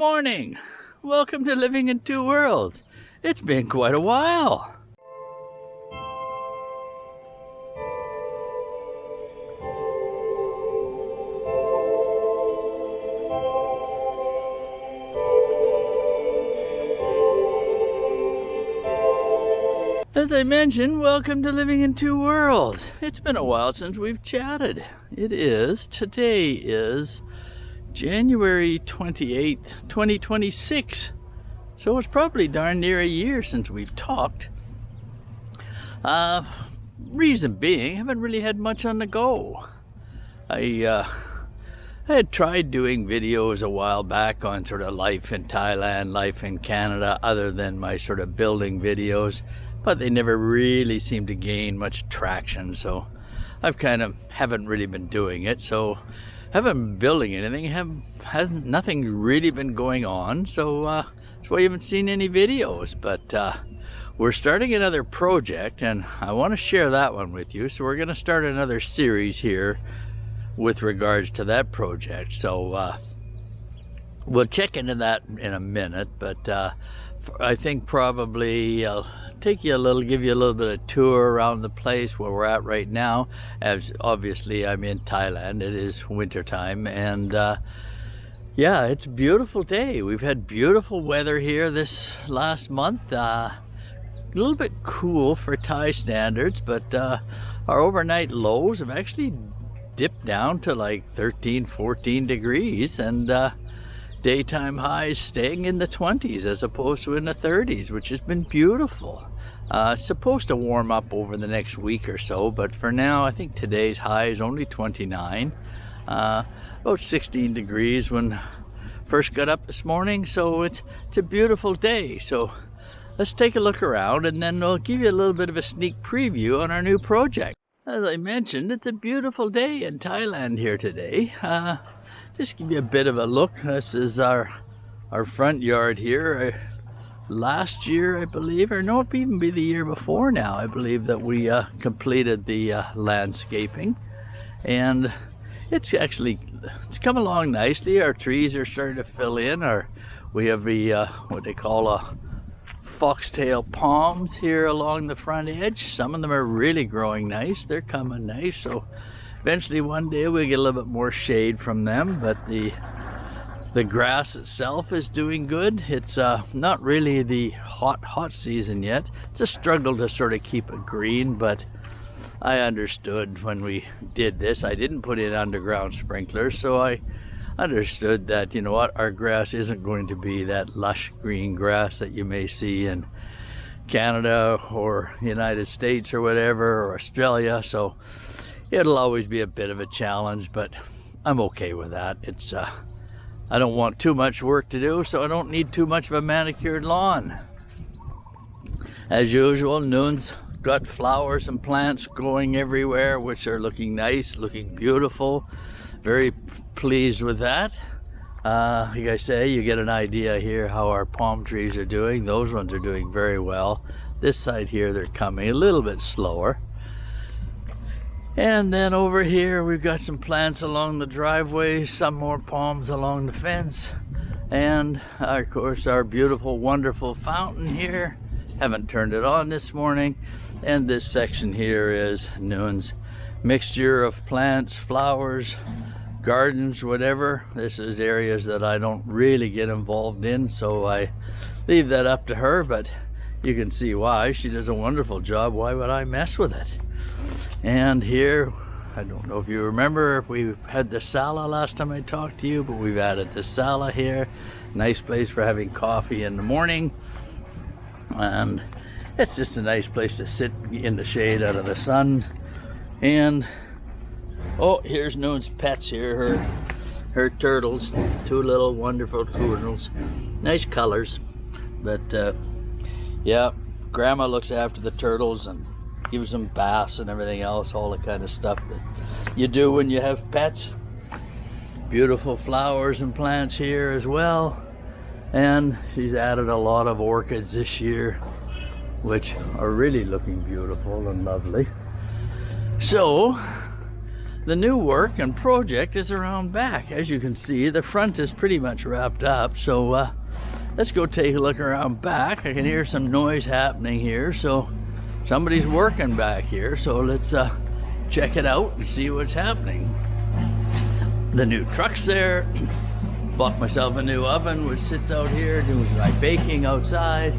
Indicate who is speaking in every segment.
Speaker 1: morning. Welcome to Living in Two Worlds. It's been quite a while. As I mentioned, welcome to Living in Two Worlds. It's been a while since we've chatted. Today is January 28th, 2026. So it's probably darn near a year since we've talked. Reason being, I haven't really had much on the go. I had tried doing videos a while back on sort of life in Thailand, life in Canada, other than my sort of building videos, but they never really seemed to gain much traction, so I've haven't really been doing it. So haven't been building anything, nothing really been going on, so that's why you haven't seen any videos. But we're starting another project, and I want to share that one with you. So we're going to start another series here with regards to that project. So we'll check into that in a minute, but I think probably I'll give you a little bit of tour around the place where we're at right now, as obviously I'm in Thailand. It is winter time, and yeah, it's a beautiful day. We've had beautiful weather here this last month. A little bit cool for Thai standards, but our overnight lows have actually dipped down to like 13-14 degrees, and daytime highs staying in the 20s as opposed to in the 30s, which has been beautiful. It's supposed to warm up over the next week or so, but for now I think today's high is only 29. About 16 degrees when first got up this morning, so it's a beautiful day. So let's take a look around, and then I'll give you a little bit of a sneak preview on our new project. As I mentioned, it's a beautiful day in Thailand here today. Just give you a bit of a look. This is our front yard here. Last year, I believe, or no, it even be the year before now, I believe, that we completed the landscaping, and it's come along nicely. Our trees are starting to fill in. We have the what they call foxtail palms here along the front edge. Some of them are really growing nice. They're coming nice, so eventually one day we'll get a little bit more shade from them. But the grass itself is doing good. It's not really the hot season yet. It's a struggle to sort of keep it green, but I understood when we did this. I didn't put in underground sprinklers, so I understood that, you know what, our grass isn't going to be that lush green grass that you may see in Canada or United States or whatever, or Australia. So it'll always be a bit of a challenge, but I'm okay with that. It's I don't want too much work to do, so I don't need too much of a manicured lawn. As usual, Noon's got flowers and plants growing everywhere, which are looking nice, looking beautiful. Very pleased with that. Like I say, you get an idea here how our palm trees are doing. Those ones are doing very well. This side here, they're coming a little bit slower. And then over here we've got some plants along the driveway, some more palms along the fence, and of course our beautiful, wonderful fountain here. Haven't turned it on this morning. And this section here is Noon's mixture of plants, flowers, gardens, whatever. This is areas that I don't really get involved in, so I leave that up to her, but you can see why. She does a wonderful job. Why would I mess with it? And here, I don't know if you remember, if we had the sala last time I talked to you, but we've added the sala here. Nice place for having coffee in the morning, and it's just a nice place to sit in the shade out of the sun. And oh, here's Noon's pets here, her turtles, two little wonderful turtles, nice colors. But yeah, Grandma looks after the turtles and gives them baths and everything else, all the kind of stuff that you do when you have pets. Beautiful flowers and plants here as well, and she's added a lot of orchids this year, which are really looking beautiful and lovely. So the new work and project is around back. As you can see, the front is pretty much wrapped up. So let's go take a look around back. I can hear some noise happening here, so somebody's working back here. So let's check it out and see what's happening. The new truck's there. Bought myself a new oven which sits out here doing my baking outside.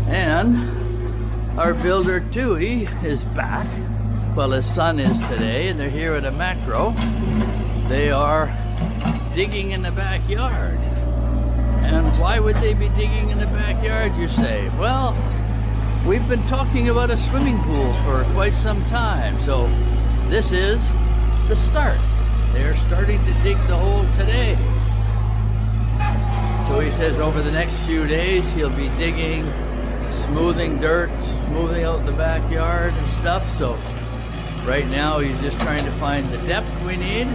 Speaker 1: And our builder Tui is back. Well, his son is today, and they're here at a macro. They are digging in the backyard. And why would they be digging in the backyard, you say? Well, we've been talking about a swimming pool for quite some time, so this is the start. They're starting to dig the hole today. So he says over the next few days he'll be digging, smoothing dirt, smoothing out the backyard and stuff. So right now he's just trying to find the depth we need.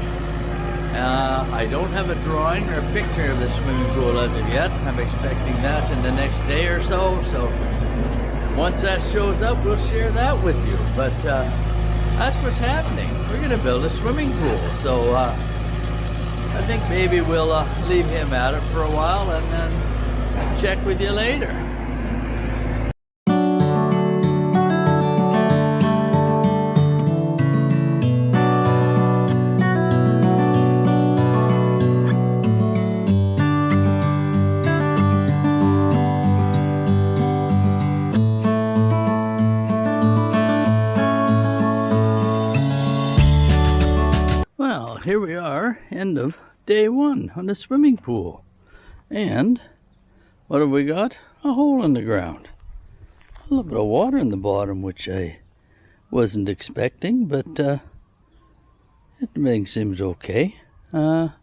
Speaker 1: I don't have a drawing or a picture of the swimming pool as of yet. I'm expecting that in the next day or so. So once that shows up, we'll share that with you. But that's what's happening. We're going to build a swimming pool. So I think maybe we'll leave him at it for a while and then check with you later. Well, here we are, end of day one on the swimming pool. And what have we got? A hole in the ground. A little bit of water in the bottom, which I wasn't expecting, but everything seems okay. Falling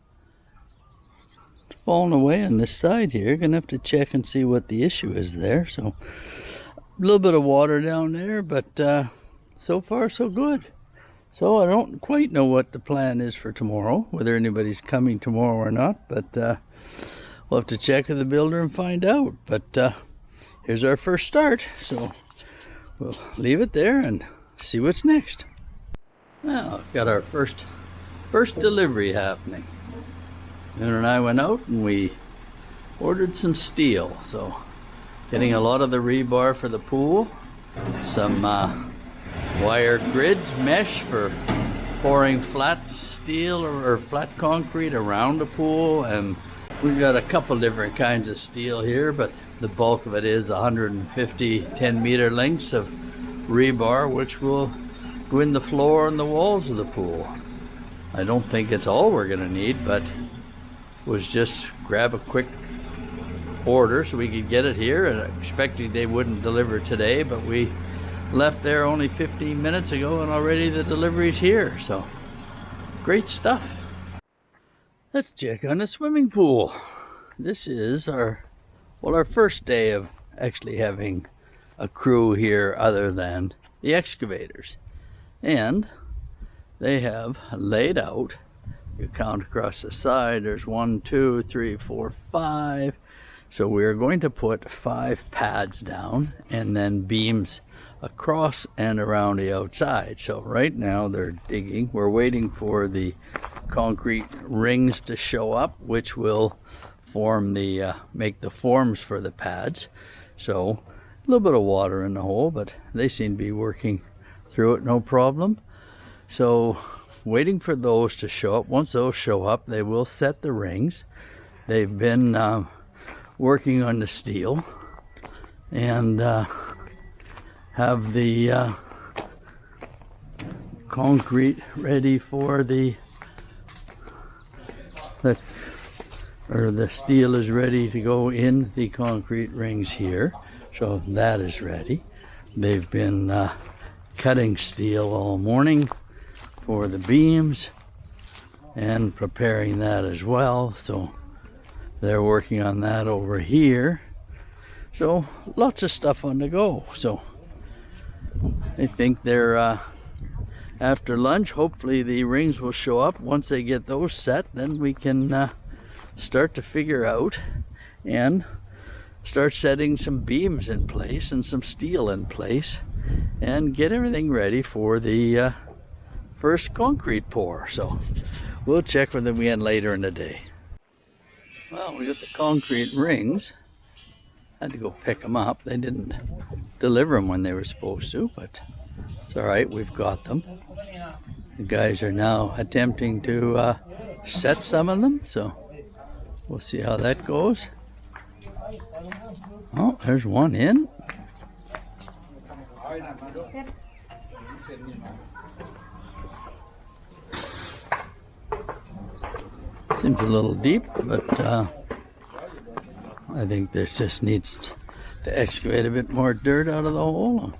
Speaker 1: away on this side here. Gonna have to check and see what the issue is there. So a little bit of water down there, but so far so good. So I don't quite know what the plan is for tomorrow, whether anybody's coming tomorrow or not, but we'll have to check with the builder and find out. But here's our first start, so we'll leave it there and see what's next. Well, got our first delivery happening. Noon and I went out and we ordered some steel, so getting a lot of the rebar for the pool, some wire grid mesh for pouring flat steel or flat concrete around the pool, and we've got a couple different kinds of steel here, but the bulk of it is 150 10-meter lengths of rebar, which will go in the floor and the walls of the pool. I don't think it's all we're gonna need, but was just grab a quick order so we could get it here, and expecting they wouldn't deliver today, but we left there only 15 minutes ago and already the delivery's here. So great stuff. Let's check on the swimming pool. This is our first day of actually having a crew here other than the excavators, and they have laid out, you count across the side, there's 1 2 3 4 5, so we're going to put 5 pads down and then beams across and around the outside. So right now they're digging. We're waiting for the concrete rings to show up, which will form the make the forms for the pads. So a little bit of water in the hole, but they seem to be working through it no problem. So waiting for those to show up. Once those show up, they will set the rings. They've been working on the steel and have the concrete ready for the steel is ready to go in the concrete rings here. So that is ready. They've been cutting steel all morning for the beams and preparing that as well. So they're working on that over here. So lots of stuff on the go. So I think they're after lunch, hopefully the rings will show up. Once they get those set, then we can start to figure out and start setting some beams in place and some steel in place and get everything ready for the first concrete pour. So we'll check with them again later in the day. Well, we got the concrete rings. Had to go pick them up. They didn't deliver them when they were supposed to, but it's all right, we've got them. The guys are now attempting to set some of them, so we'll see how that goes. Oh, there's one in. Seems a little deep, but I think this just needs to excavate a bit more dirt out of the hole.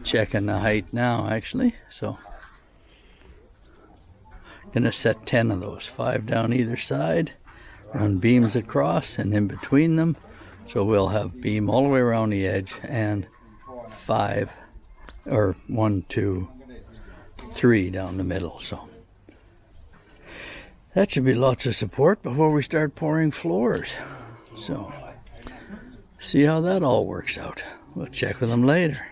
Speaker 1: Checking the height now, actually, so gonna set 10 of those, 5 down either side, run beams across and in between them, so we'll have beam all the way around the edge and 5 or 1, 2, 3 down the middle. So that should be lots of support before we start pouring floors. So see how that all works out. We'll check with them later.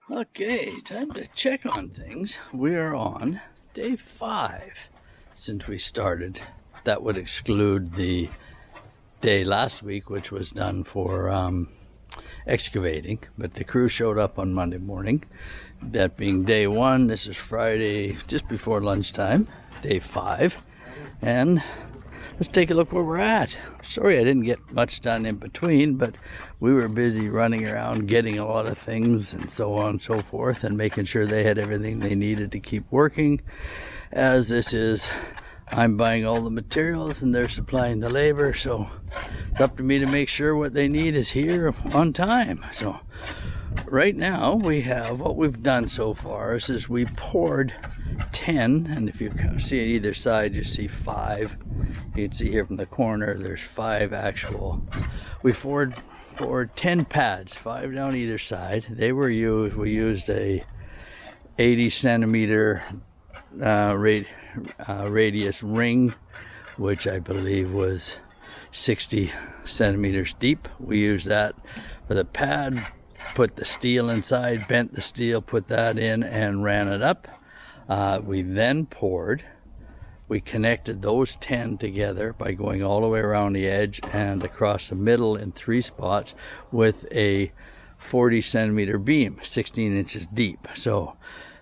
Speaker 1: Okay, time to check on things. We are on day 5 since we started. That would exclude the day last week, which was done for excavating, but the crew showed up on Monday morning. That being day 1, this is Friday just before lunchtime, day 5, and let's take a look where we're at. Sorry I didn't get much done in between, but we were busy running around getting a lot of things and so on and so forth, and making sure they had everything they needed to keep working. As this is, I'm buying all the materials and they're supplying the labor, so it's up to me to make sure what they need is here on time. So right now we have, what we've done so far is we poured 10, and if you see on either side you see 5. You can see here from the corner there's 5 actual. We poured 10 pads, 5 down either side. They were used, we used a 80 centimeter radius ring, which I believe was 60 centimeters deep. We used that for the pad, put the steel inside, bent the steel, put that in and ran it up. We then poured. We connected those 10 together by going all the way around the edge and across the middle in 3 spots with a 40 centimeter beam, 16 inches deep. So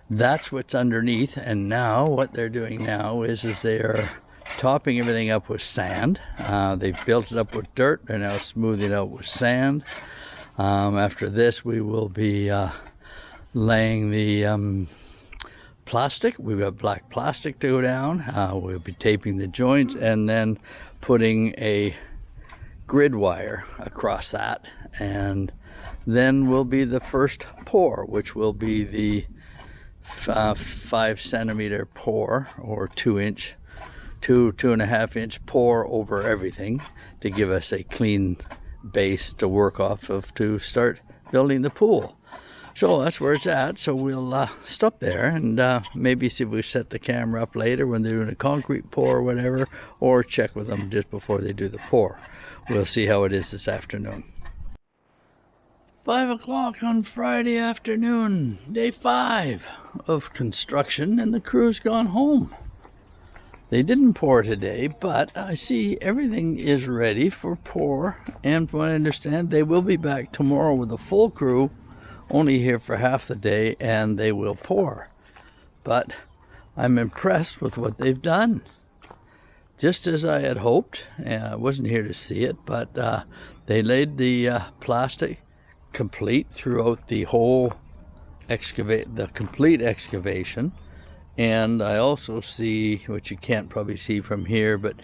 Speaker 1: that's what's underneath, and now what they're doing now is they are topping everything up with sand. They've built it up with dirt, they're now smoothing it out with sand. After this we will be laying the plastic. We've got black plastic to go down. We'll be taping the joints and then putting a grid wire across that, and then will be the first pour, which will be the 5 centimeter pour, or 2.5 inch pour over everything to give us a clean base to work off of to start building the pool. So that's where it's at. So we'll stop there and maybe see if we set the camera up later when they're doing a concrete pour or whatever, or check with them just before they do the pour. We'll see how it is this afternoon. 5 o'clock on Friday afternoon, day 5 of construction, and the crew's gone home. They didn't pour today, but I see everything is ready for pour, and from what I understand, they will be back tomorrow with a full crew, only here for half the day, and they will pour. But I'm impressed with what they've done. Just as I had hoped. I wasn't here to see it, but they laid the plastic complete throughout the whole complete excavation. And I also see, which you can't probably see from here, but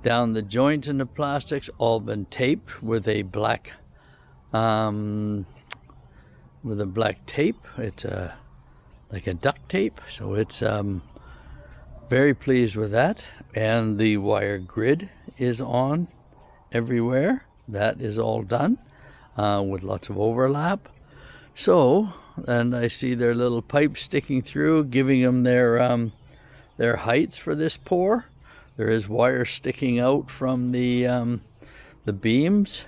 Speaker 1: down the joints in the plastics all been taped with a black tape. It's like a duct tape, so it's very pleased with that. And the wire grid is on everywhere. That is all done with lots of overlap. So, and I see their little pipes sticking through, giving them their heights for this pour. There is wire sticking out from the beams.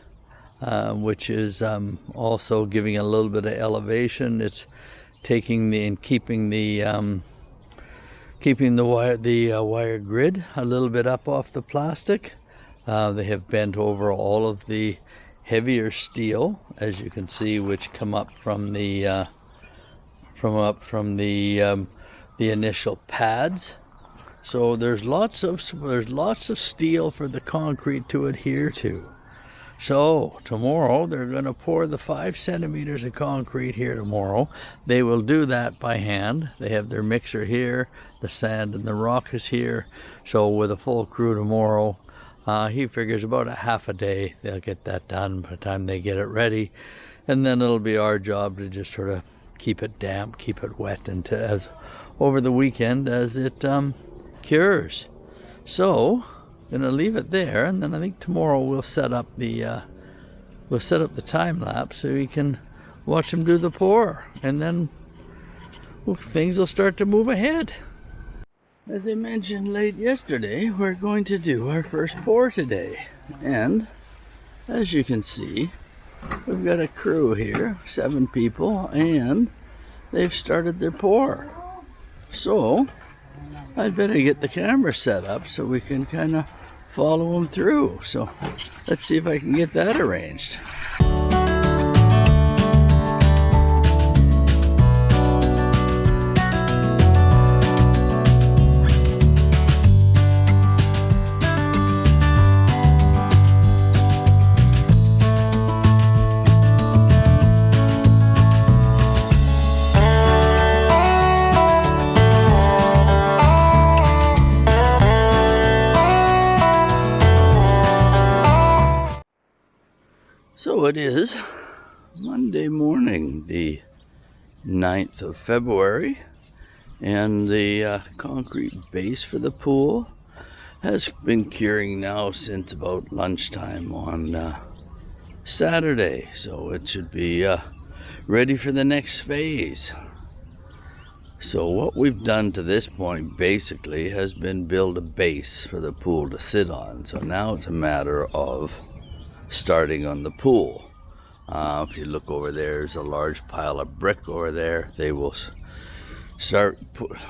Speaker 1: which is also giving a little bit of elevation. It's taking and keeping the wire grid a little bit up off the plastic. They have bent over all of the heavier steel, as you can see, which come up from the initial pads. So there's lots of steel for the concrete to adhere to. So tomorrow they're going to pour the 5 centimeters of concrete here tomorrow. They will do that by hand. They have their mixer here, the sand and the rock is here. So with a full crew tomorrow, he figures about a half a day they'll get that done by the time they get it ready. And then it'll be our job to just sort of keep it damp, keep it wet over the weekend as it cures. So gonna leave it there, and then I think tomorrow we'll set up the time lapse so you can watch them do the pour, and then things will start to move ahead. As I mentioned late yesterday, we're going to do our first pour today, and as you can see, we've got a crew here, 7 people, and they've started their pour. So I'd better get the camera set up so we can kind of follow them through. So let's see if I can get that arranged. So it is Monday morning, the 9th of February, and the concrete base for the pool has been curing now since about lunchtime on Saturday. So it should be ready for the next phase. So what we've done to this point basically has been build a base for the pool to sit on. So now it's a matter of starting on the pool. If you look over there, there's a large pile of brick over there. They will start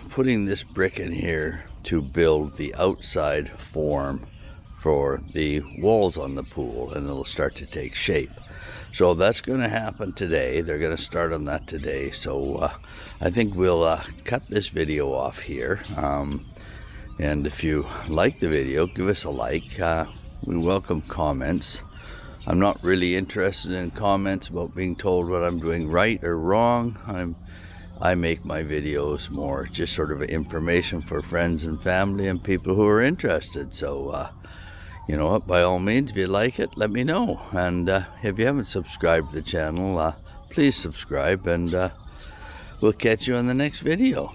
Speaker 1: putting this brick in here to build the outside form for the walls on the pool, and it'll start to take shape. So that's going to happen today. They're going to start on that today. So I think we'll cut this video off here. And if you like the video, give us a like. We welcome comments. I'm not really interested in comments about being told what I'm doing right or wrong. I make my videos more just sort of information for friends and family and people who are interested. So you know what, by all means, if you like it, let me know. And if you haven't subscribed to the channel, please subscribe, and we'll catch you on the next video.